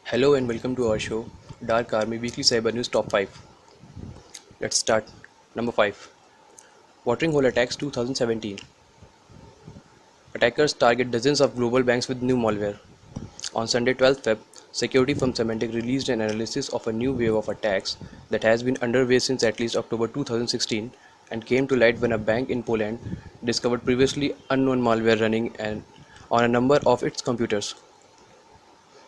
Hello and welcome to our show, Dark Army Weekly Cyber News Top 5. Let's start. Number 5. Watering Hole Attacks 2017. Attackers target dozens of global banks with new malware. On Sunday 12th Feb, security firm Symantec released an analysis of a new wave of attacks that has been underway since at least October 2016 and came to light when a bank in Poland discovered previously unknown malware running on a number of its computers.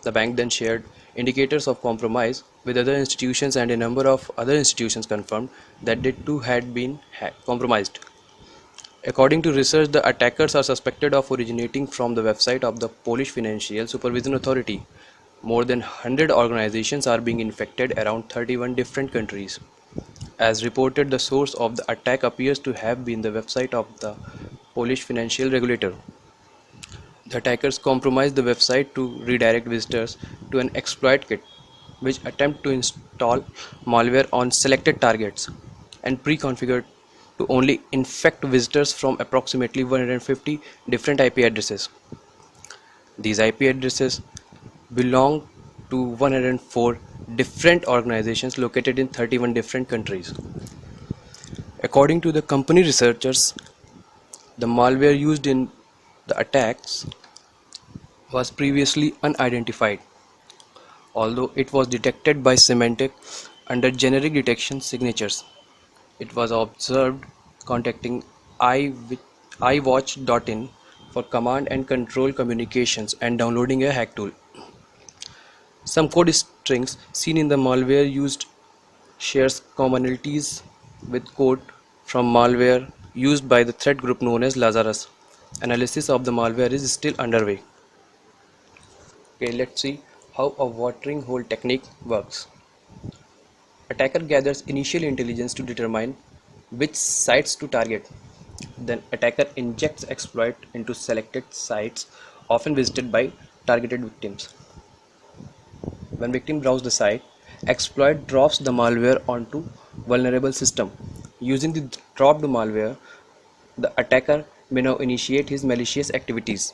The bank then shared indicators of compromise with other institutions, and a number of other institutions confirmed that they too had been compromised. According to research, the attackers are suspected of originating from the website of the Polish Financial Supervision Authority. More than 100 organizations are being infected around 31 different countries. As reported, the source of the attack appears to have been the website of the Polish financial regulator. The attackers compromised the website to redirect visitors to an exploit kit, which attempts to install malware on selected targets and pre-configured to only infect visitors from approximately 150 different IP addresses. These IP addresses belong to 104 different organizations located in 31 different countries. According to the company researchers, the malware used in the attacks was previously unidentified, although it was detected by Symantec under generic detection signatures. It was observed contacting iWatch.in for command and control communications and downloading a hack tool. Some code strings seen in the malware used shares commonalities with code from malware used by the threat group known as Lazarus. Analysis of the malware is still underway. Okay, let's see how a watering hole technique works. Attacker gathers initial intelligence to determine which sites to target. Then attacker injects exploit into selected sites, often visited by targeted victims. When victim browse the site, exploit drops the malware onto vulnerable system. Using the dropped malware, the attacker may now initiate his malicious activities.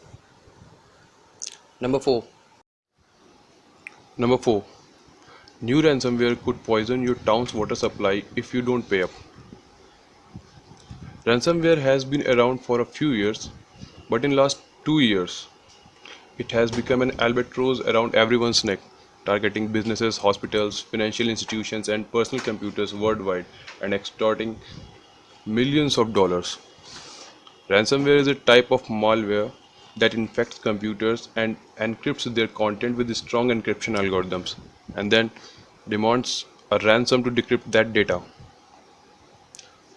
Number 4. Number 4. New ransomware could poison your town's water supply if you don't pay up. Ransomware has been around for a few years, but in last 2 years, it has become an albatross around everyone's neck, targeting businesses, hospitals, financial institutions, and personal computers worldwide and extorting millions of dollars. Ransomware is a type of malware that infects computers and encrypts their content with strong encryption algorithms and then demands a ransom to decrypt that data.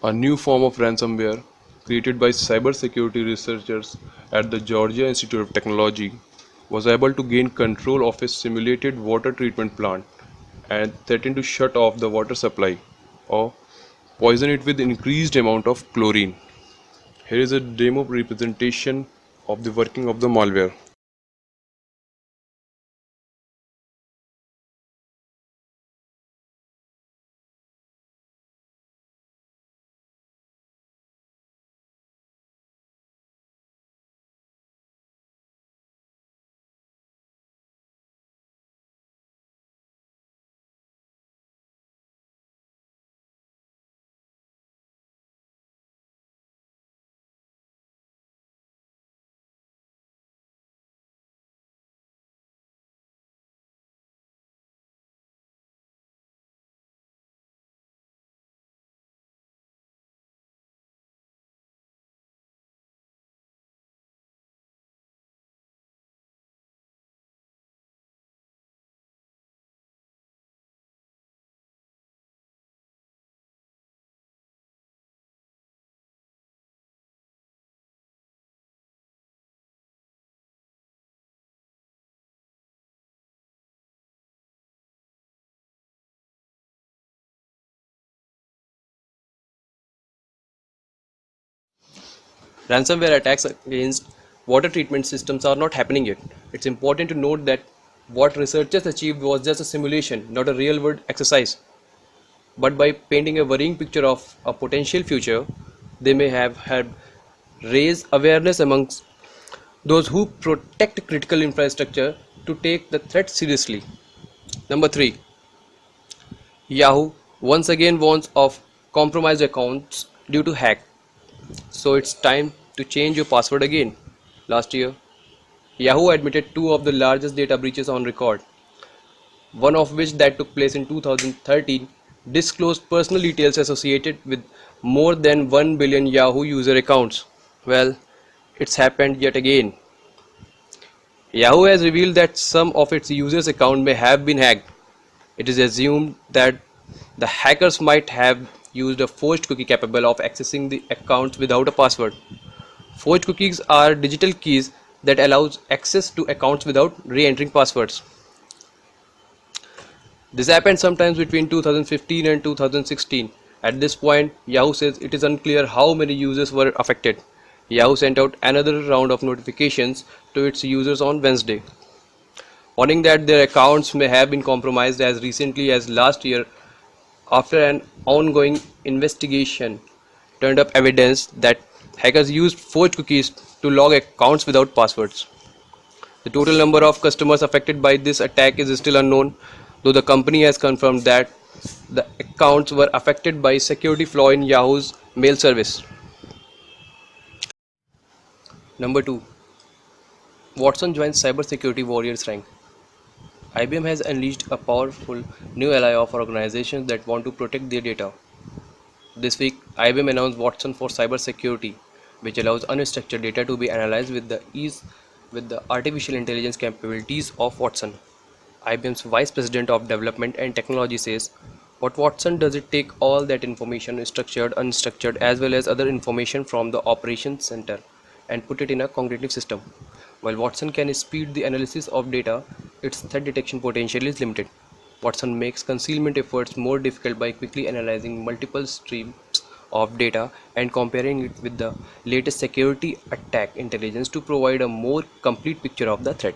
A new form of ransomware created by cybersecurity researchers at the Georgia Institute of Technology was able to gain control of a simulated water treatment plant and threaten to shut off the water supply or poison it with increased amount of chlorine. Here is a demo representation of the working of the malware. Ransomware attacks against water treatment systems are not happening yet. It's important to note that what researchers achieved was just a simulation, not a real world exercise. But by painting a worrying picture of a potential future, they may have helped raise awareness amongst those who protect critical infrastructure to take the threat seriously. Number 3. Yahoo once again warns of compromised accounts due to hack. So it's time to change your password again. Last year, Yahoo admitted two of the largest data breaches on record, one of which that took place in 2013 disclosed personal details associated with more than 1 billion Yahoo user accounts. Well, it's happened yet again. Yahoo has revealed that some of its users' accounts may have been hacked. It is assumed that the hackers might have used a forged cookie capable of accessing the accounts without a password. Forged cookies are digital keys that allows access to accounts without re-entering passwords. This happened sometimes between 2015 and 2016. At this point, Yahoo says it is unclear how many users were affected. Yahoo sent out another round of notifications to its users on Wednesday, warning that their accounts may have been compromised as recently as last year after an ongoing investigation turned up evidence that hackers used forged cookies to log accounts without passwords. The total number of customers affected by this attack is still unknown, though the company has confirmed that the accounts were affected by security flaw in Yahoo's mail service. Number 2. Watson joins cybersecurity warriors rank. IBM has unleashed a powerful new ally of organizations that want to protect their data. This week, IBM announced Watson for cybersecurity, which allows unstructured data to be analyzed with the ease with the artificial intelligence capabilities of Watson. IBM's Vice President of Development and Technology says, what Watson does it take all that information, structured, unstructured, as well as other information from the operations center and put it in a cognitive system. While Watson can speed the analysis of data, its threat detection potential is limited. Watson makes concealment efforts more difficult by quickly analyzing multiple streams of data and comparing it with the latest security attack intelligence to provide a more complete picture of the threat.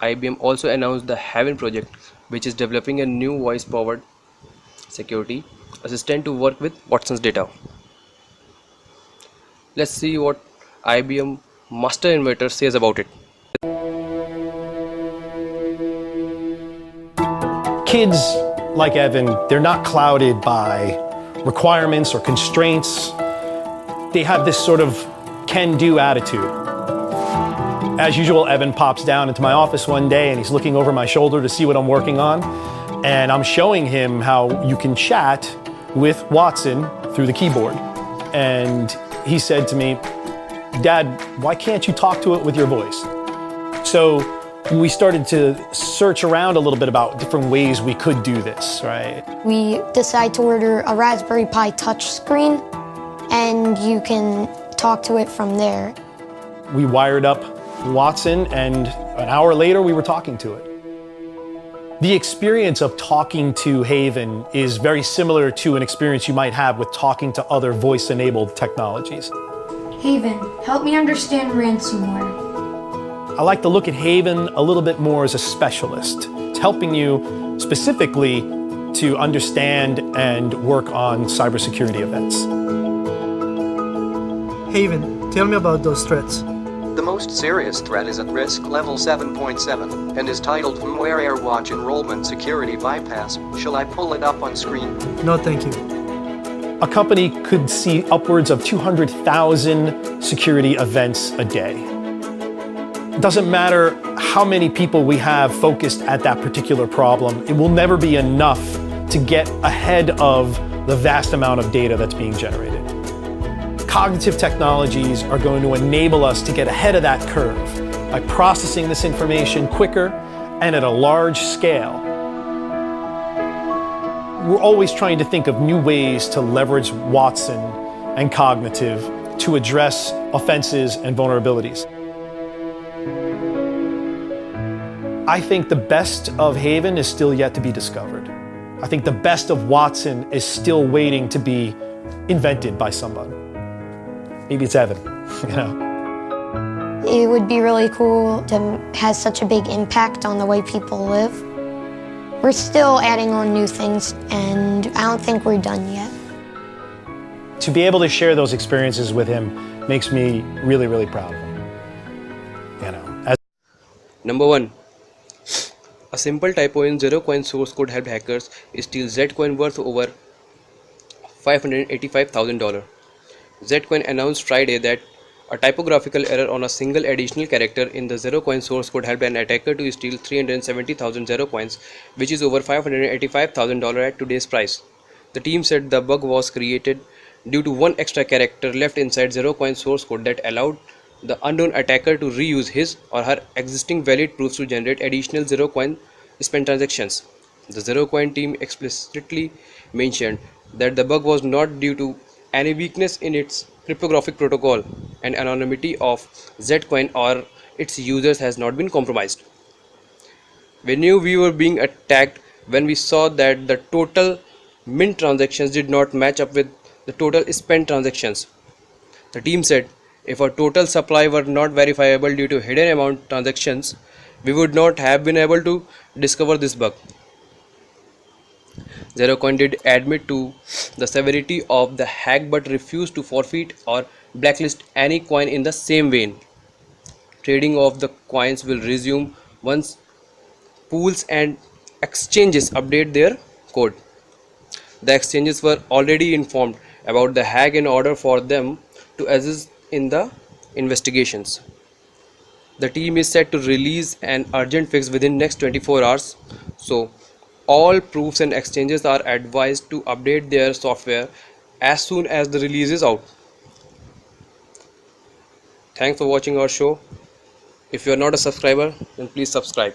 IBM also announced the Haven project, which is developing a new voice-powered security assistant to work with Watson's data. Let's see what IBM Master Inventor says about it. Kids like Evan, they're not clouded by requirements or constraints. They have this sort of can-do attitude. As usual, Evan pops down into my office one day and he's looking over my shoulder to see what I'm working on. And I'm showing him how you can chat with Watson through the keyboard. And he said to me, Dad, why can't you talk to it with your voice? So we started to search around a little bit about different ways we could do this, right? We decided to order a Raspberry Pi touchscreen, and you can talk to it from there. We wired up Watson, and an hour later we were talking to it. The experience of talking to Haven is very similar to an experience you might have with talking to other voice-enabled technologies. Haven, help me understand ransomware. I like to look at Haven a little bit more as a specialist. It's helping you specifically to understand and work on cybersecurity events. Haven, tell me about those threats. The most serious threat is at risk level 7.7 and is titled Firmware AirWatch Enrollment Security Bypass. Shall I pull it up on screen? No, thank you. A company could see upwards of 200,000 security events a day. It doesn't matter how many people we have focused at that particular problem, it will never be enough to get ahead of the vast amount of data that's being generated. Cognitive technologies are going to enable us to get ahead of that curve by processing this information quicker and at a large scale. We're always trying to think of new ways to leverage Watson and cognitive to address offenses and vulnerabilities. I think the best of Haven is still yet to be discovered. I think the best of Watson is still waiting to be invented by someone. Maybe it's Evan, you know. It would be really cool to have such a big impact on the way people live. We're still adding on new things, and I don't think we're done yet. To be able to share those experiences with him makes me really, really proud of him. You know. Number 1. A simple typo in Zerocoin source code helped hackers steal Zcoin worth over $585,000. Zcoin announced Friday that a typographical error on a single additional character in the Zerocoin source code helped an attacker to steal 370,000 Zerocoins, which is over $585,000 at today's price. The team said the bug was created due to one extra character left inside Zerocoin source code that allowed the unknown attacker to reuse his or her existing valid proofs to generate additional Zerocoin spend transactions. The Zerocoin team explicitly mentioned that the bug was not due to any weakness in its cryptographic protocol, and anonymity of Zcoin or its users has not been compromised. We knew we were being attacked when we saw that the total mint transactions did not match up with the total spent transactions. The team said if our total supply were not verifiable due to hidden amount transactions, we would not have been able to discover this bug. Zerocoin did admit to the severity of the hack but refused to forfeit or blacklist any coin in the same vein. Trading of the coins will resume once pools and exchanges update their code. The exchanges were already informed about the hack in order for them to assist in the investigations. The team is set to release an urgent fix within next 24 hours, so all proofs and exchanges are advised to update their software as soon as the release is out. Thanks for watching our show. If you are not a subscriber, then please subscribe.